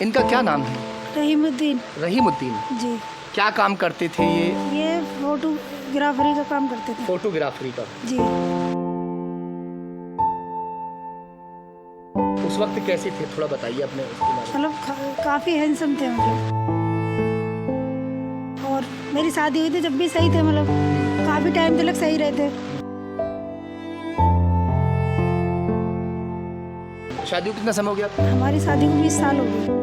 इनका क्या नाम है? रहीमुद्दीन। रहीमुद्दीन। जी। क्या काम करते थे ये? ये फोटोग्राफरी का काम करते थे। फोटोग्राफरी का। जी। उस वक्त कैसे थे, थोड़ा बताइए अपने उसके बारे में। मतलब काफ़ी हैंडसम थे मतलब। और मेरी शादी हुई थी जब भी सही थे, मतलब काफ़ी टाइम तक सही रहते। शादी को कितना समय हो गया आपको? हमारी शादी को 20 साल हो गए।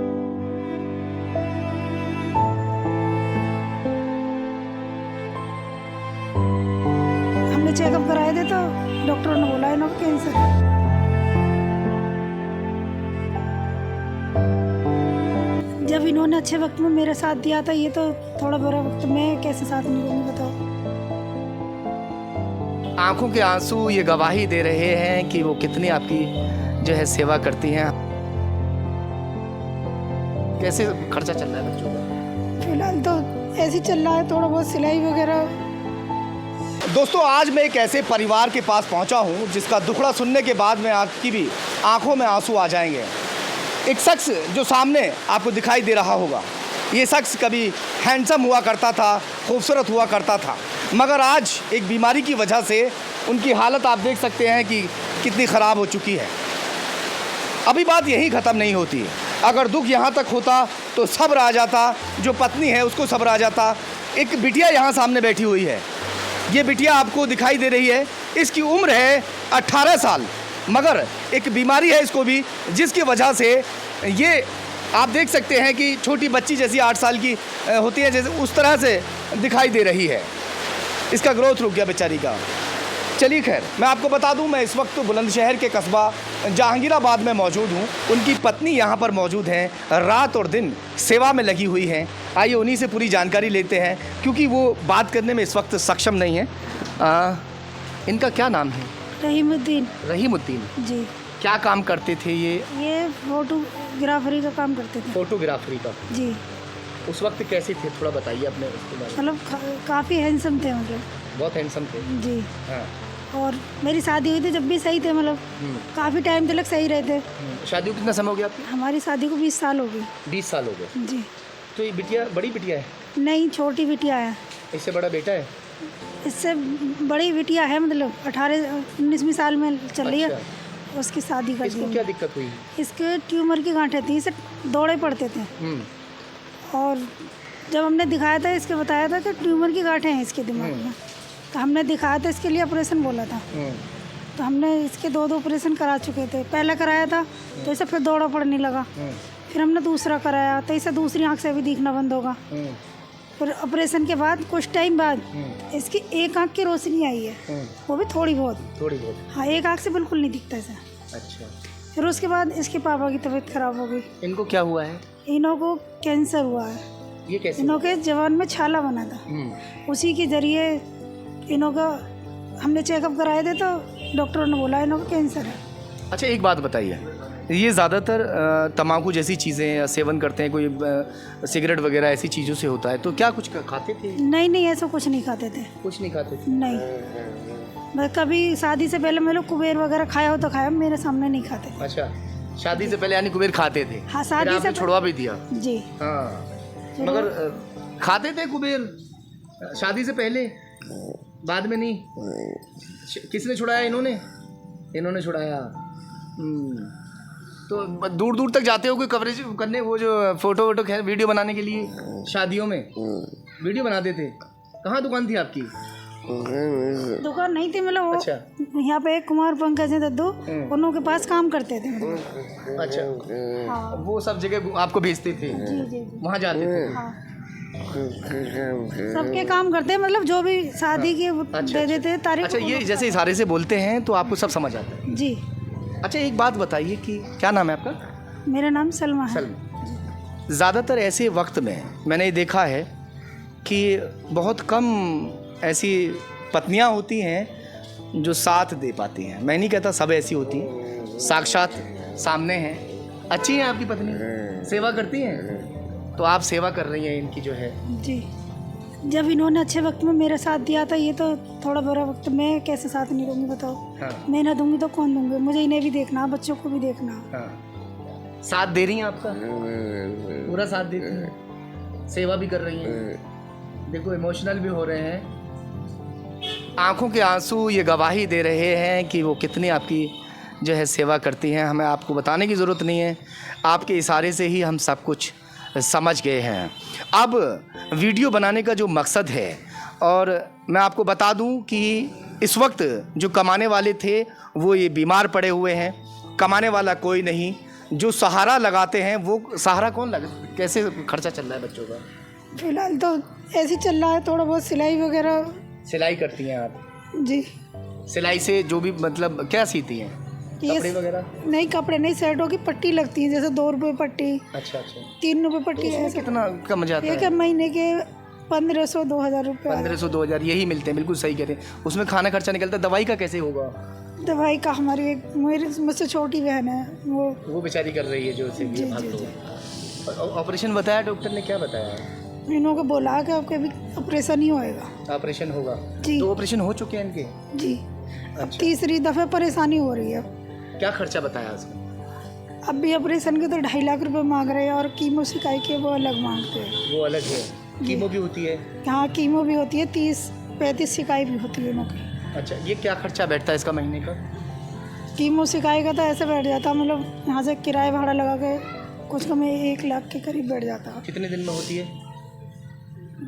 हमने चेकअप कराए थे तो डॉक्टरों ने बोला इनको कैंसर है। जब इन्होंने अच्छे वक्त में मेरा साथ दिया था, ये तो थोड़ा बुरा वक्त में कैसे साथ नहीं दूंगी बताओ। आंखों के आंसू ये गवाही दे रहे हैं कि वो कितनी आपकी जो है सेवा करती हैं। कैसे खर्चा चल रहा है बच्चों का? फिलहाल तो ऐसे ही चल रहा है, थोड़ा बहुत सिलाई वगैरह। दोस्तों, आज मैं एक ऐसे परिवार के पास पहुंचा हूं जिसका दुखड़ा सुनने के बाद में आपकी भी आंखों में आंसू आ जाएंगे। एक शख्स जो सामने आपको दिखाई दे रहा होगा, ये शख्स कभी हैंडसम हुआ करता था, खूबसूरत हुआ करता था, मगर आज एक बीमारी की वजह से उनकी हालत आप देख सकते हैं कि कितनी ख़राब हो चुकी है। अभी बात यही ख़त्म नहीं होती है। अगर दुख यहाँ तक होता तो सब्र आ जाता, जो पत्नी है उसको सब्र आ जाता। एक बिटिया यहाँ सामने बैठी हुई है, ये बिटिया आपको दिखाई दे रही है। इसकी उम्र है 18 साल, मगर एक बीमारी है इसको भी, जिसकी वजह से ये आप देख सकते हैं कि छोटी बच्ची जैसी 8 साल की होती है, जैसे उस तरह से दिखाई दे रही है। इसका ग्रोथ रुक गया बेचारी का। चलिए खैर, मैं आपको बता दूं, मैं इस वक्त बुलंदशहर के कस्बा जहांगीराबाद में मौजूद हूं। उनकी पत्नी यहां पर मौजूद हैं, रात और दिन सेवा में लगी हुई हैं। आइए उन्हीं से पूरी जानकारी लेते हैं, क्योंकि वो बात करने में इस वक्त सक्षम नहीं है। इनका क्या नाम है? रहीमुद्दीन। रहीमुद्दीन। जी। क्या काम करते थे ये फोटोग्राफरी का काम करते थे। फोटोग्राफरी का। जी। उस वक्त कैसे थे, थोड़ा बताइए अपने उसके बारे में। मतलब काफ़ी हैंडसम थे मतलब। बहुत हैंडसम थे। जी। हाँ। और मेरी शादी हुई थी जब भी सही थे, मतलब काफ़ी टाइम तक सही रहते। शादी को कितना समय हो गया आपकी? हमारी शादी को 20 साल हो गई। 20 साल हो गए। जी। तो ये बिटिया बड़ी बिटिया है? नहीं, छोटी बिटिया है। इससे बड़ा बेटा है? इससे बड़ी बिटिया है, मतलब 18-19वीं साल में चल रही है। अच्छा। उसकी शादी कर इसको दी। क्या दिक्कत हुई? इसके ट्यूमर की गांठें थी, इसे दौड़े पड़ते थे। और जब हमने दिखाया था, इसके बताया था कि ट्यूमर की गांठें हैं इसके दिमाग में, तो हमने दिखाया था, इसके लिए ऑपरेशन बोला था। तो हमने इसके 2 ऑपरेशन करा चुके थे। पहले कराया था तो इसे फिर दौड़ा पड़ने लगा। फिर हमने दूसरा कराया तो इसे दूसरी आंख से भी दिखना बंद होगा। फिर ऑपरेशन के बाद कुछ टाइम बाद इसकी एक आंख की रोशनी आई है, वो भी थोड़ी बहुत। हाँ, एक आंख से बिल्कुल नहीं दिखता इसे। अच्छा। फिर उसके बाद इसके पापा की तबीयत खराब हो गई। इनको क्या हुआ है? इन्हों को कैंसर हुआ है। ये कैसे? इन्हों के जवान में छाला बना था, उसी के जरिए इन्हों का हमने चेकअप कराए थे तो डॉक्टरों ने बोला इन्हों को कैंसर है। अच्छा, एक बात बताइए, ये ज़्यादातर तम्बाकू जैसी चीज़ें सेवन करते हैं, कोई सिगरेट वगैरह ऐसी चीज़ों से होता है, तो क्या कुछ खाते थे? नहीं, ऐसा कुछ नहीं खाते थे। कुछ नहीं खाते थे? नहीं, मैं कभी शादी से पहले मैं लोग कुबेर वगैरह खाया हो तो खाया, मेरे सामने नहीं खाते। अच्छा, शादी से पहले यानी कुबेर खाते थे? हाँ, शादी से छुड़वा भी दिया? जी। हाँ, मगर खाते थे कुबेर शादी से पहले, बाद में नहीं? किसने छुड़ाया? इन्होंने छुड़ाया। तो दूर दूर तक जाते हो कोई कवरेज करने, वो जो फोटो वीडियो बनाने के लिए? शादियों में वीडियो बनाते थे? कहाँ दुकान थी आपकी? दुकान नहीं थी, मतलब वो अच्छा। यहाँ पे एक कुमार पंकज है दद्दू, उन्हों के पास काम करते थे। अच्छा। हाँ। वो सब जगह आपको भेजते थे? जी। वहाँ जाते थे? हाँ, सबके काम करते हैं, मतलब जो भी शादी के दे देते हैं तारीख। अच्छा, ये जैसे इशारे से बोलते हैं तो आपको सब समझ आता है? जी। अच्छा, एक बात बताइए कि क्या नाम है आपका? मेरा नाम सलमा है। सलमा। ज़्यादातर ऐसे वक्त में मैंने देखा है कि बहुत कम ऐसी पत्नियां होती हैं जो साथ दे पाती हैं। मैं नहीं कहता सब ऐसी होती हैं, साक्षात सामने हैं। अच्छी हैं आपकी पत्नी, सेवा करती हैं, तो आप सेवा कर रही हैं इनकी जो है। जी। जब इन्होंने अच्छे वक्त में मेरा साथ दिया था, ये तो थोड़ा बुरा वक्त में कैसे साथ नहीं दूंगी बताओ। हाँ। मैं ना दूंगी तो कौन दूंगी? मुझे इन्हें भी देखना, बच्चों को भी देखना। हाँ। साथ दे रही हैं आपका? पूरा साथ देती हैं, सेवा भी कर रही हैं। देखो इमोशनल भी हो रहे हैं, आंखों के आंसू ये गवाही दे रहे हैं कि वो कितनी आपकी जो है सेवा करती हैं। हमें आपको बताने की ज़रूरत नहीं है, आपके इशारे से ही हम सब कुछ समझ गए हैं। अब वीडियो बनाने का जो मकसद है, और मैं आपको बता दूं कि इस वक्त जो कमाने वाले थे वो ये बीमार पड़े हुए हैं, कमाने वाला कोई नहीं। जो सहारा लगाते हैं वो सहारा कौन लगा, कैसे खर्चा चल रहा है बच्चों का? फिलहाल तो ऐसे ही चल रहा है, थोड़ा बहुत सिलाई वगैरह। सिलाई करती हैं आप? जी। सिलाई से जो भी मतलब क्या सीती हैं, कपड़े वगैरह? नहीं, कपड़े नहीं, सेटों की पट्टी लगती है, जैसे 2 रुपये पट्टी। अच्छा अच्छा। 3 रुपये पट्टी है। कितना कम जाता है? एक महीने के 1500-2000 रुपये। 1500-2000 यही मिलते हैं, बिल्कुल सही कह रहे हैं। उसमें खाना खर्चा निकलता है, दवाई का कैसे होगा? दवाई का हमारी एक मुझसे छोटी बहन है, वो बेचारी कर रही है जो ऑपरेशन बताया डॉक्टर ने, क्या बताया? इन्हों को बोला कि आपके अभी ऑपरेशन ही होएगा। ऑपरेशन होगा जी। तो ऑपरेशन हो चुके हैं इनके? जी। अब अच्छा। तीसरी दफ़े परेशानी हो रही है। क्या खर्चा बताया उसका? अब भी ऑपरेशन के तो 2.5 लाख रुपए मांग रहे हैं, और कीमो सिकाई के वो अलग मांगते हैं। वो अलग है, कीमो भी होती है? हाँ, कीमो भी होती है, 30-35 सिकाई भी होती है उनकी। अच्छा, ये क्या खर्चा बैठता है इसका महीने का? कीमो सिकाई का तो ऐसे बैठ जाता, मतलब यहाँ से किराया भाड़ा लगा के कुछ कम 1 लाख के करीब बैठ जाता। कितने दिन में होती है?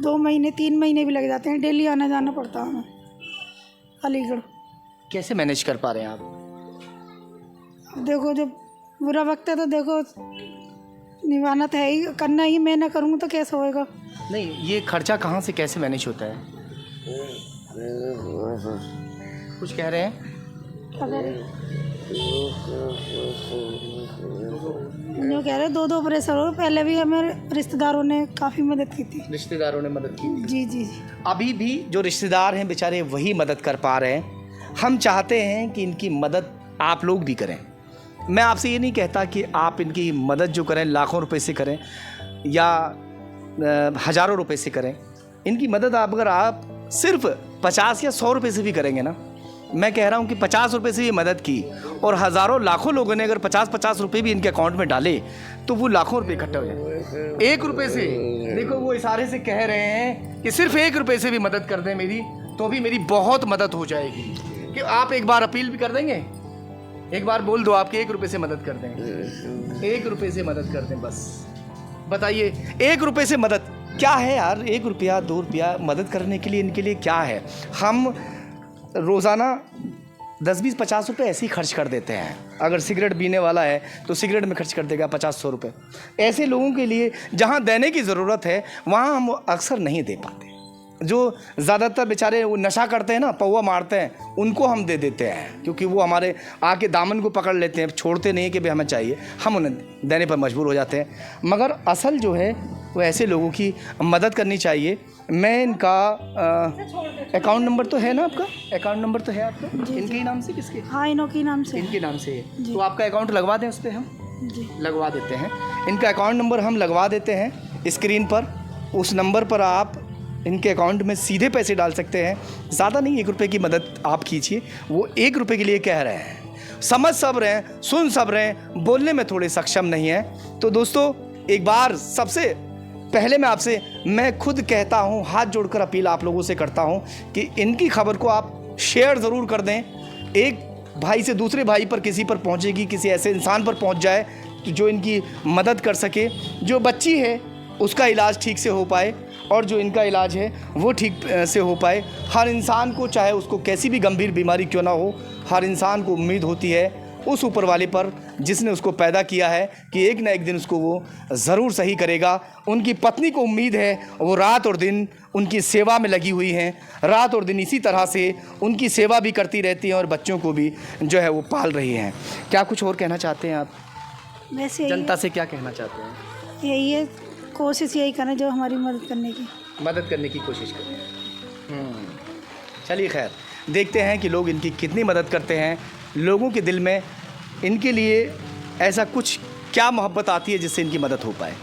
2 महीने 3 महीने भी लग जाते हैं, डेली आना जाना पड़ता है हमें अलीगढ़। कैसे मैनेज कर पा रहे हैं आप? अब देखो, जब बुरा वक्त है तो देखो निभाना तो है ही, करना ही। मैं ना करूँगा तो कैसे होएगा? नहीं, ये खर्चा कहाँ से कैसे मैनेज होता है? कुछ कह रहे हैं? जो कह रहे 2 ऑपरेशन हो, पहले भी हमें रिश्तेदारों ने काफ़ी मदद की थी। रिश्तेदारों ने मदद की? जी जी जी। अभी भी जो रिश्तेदार हैं बेचारे वही मदद कर पा रहे हैं। हम चाहते हैं कि इनकी मदद आप लोग भी करें। मैं आपसे ये नहीं कहता कि आप इनकी मदद जो करें लाखों रुपए से करें या हज़ारों रुपए से करें। इनकी मदद अगर आप सिर्फ 50 या 100 रुपए से भी करेंगे ना, मैं कह रहा हूँ कि 50 रुपए से भी मदद की और हज़ारों लाखों लोगों ने अगर 50-50 रुपए भी इनके अकाउंट में डाले तो वो लाखों रुपए इकट्ठे हो जाए। 1 रुपए से, देखो वो इशारे से कह रहे हैं कि सिर्फ 1 रुपए से भी मदद कर दें मेरी, तो भी मेरी बहुत मदद हो जाएगी। कि आप एक बार अपील भी कर देंगे, एक बार बोल दो आपके 1 रुपए से मदद कर दें, 1 रुपए से मदद कर दें बस। बताइए 1 रुपए से मदद क्या है यार? 1 रुपया 2 रुपया मदद करने के लिए इनके लिए क्या है? हम रोज़ाना 10-20-50 रुपये ऐसे ही खर्च कर देते हैं। अगर सिगरेट पीने वाला है तो सिगरेट में खर्च कर देगा 50-100 रुपये। ऐसे लोगों के लिए जहाँ देने की ज़रूरत है वहाँ हम अक्सर नहीं दे पाते। जो ज़्यादातर बेचारे वो नशा करते हैं ना, पौवा मारते हैं, उनको हम दे देते हैं क्योंकि वो हमारे आके दामन को पकड़ लेते हैं, छोड़ते नहीं कि भाई हमें चाहिए, हम उन्हें देने पर मजबूर हो जाते हैं। मगर असल जो है वो ऐसे लोगों की मदद करनी चाहिए। मैं इनका अकाउंट नंबर तो है ना आपका? अकाउंट नंबर तो है आपका? इनके ही नाम से? किसके? हाँ, इनों के नाम से। इनके नाम से है। तो आपका अकाउंट लगवा दें उस पर? हम जी लगवा देते हैं। इनका अकाउंट नंबर हम लगवा देते हैं स्क्रीन पर। उस नंबर पर आप इनके अकाउंट में सीधे पैसे डाल सकते हैं। ज़्यादा नहीं, 1 रुपये की मदद आप कीजिए। वो 1 रुपये के लिए कह रहे हैं। समझ सब रहे हैं, सुन सब रहे हैं, बोलने में थोड़े सक्षम नहीं हैं। तो दोस्तों, एक बार सबसे पहले मैं खुद कहता हूँ, हाथ जोड़कर अपील आप लोगों से करता हूँ कि इनकी खबर को आप शेयर ज़रूर कर दें। एक भाई से दूसरे भाई पर, किसी पर पहुँचेगी, किसी ऐसे इंसान पर पहुँच जाए जो इनकी मदद कर सके। जो बच्ची है उसका इलाज ठीक से हो पाए और जो इनका इलाज है वो ठीक से हो पाए। हर इंसान को, चाहे उसको कैसी भी गंभीर बीमारी क्यों ना हो, हर इंसान को उम्मीद होती है उस ऊपर वाले पर जिसने उसको पैदा किया है कि एक ना एक दिन उसको वो ज़रूर सही करेगा। उनकी पत्नी को उम्मीद है, वो रात और दिन उनकी सेवा में लगी हुई हैं, रात और दिन इसी तरह से उनकी सेवा भी करती रहती हैं और बच्चों को भी जो है वो पाल रही हैं। क्या कुछ और कहना चाहते हैं आप? वैसे जनता से क्या कहना चाहते हैं? यही है, कोशिश यही करना जो हमारी मदद करने की कोशिश करते हैं। चलिए खैर, देखते हैं कि लोग इनकी कितनी मदद करते हैं। लोगों के दिल में इनके लिए ऐसा कुछ क्या मोहब्बत आती है जिससे इनकी मदद हो पाए।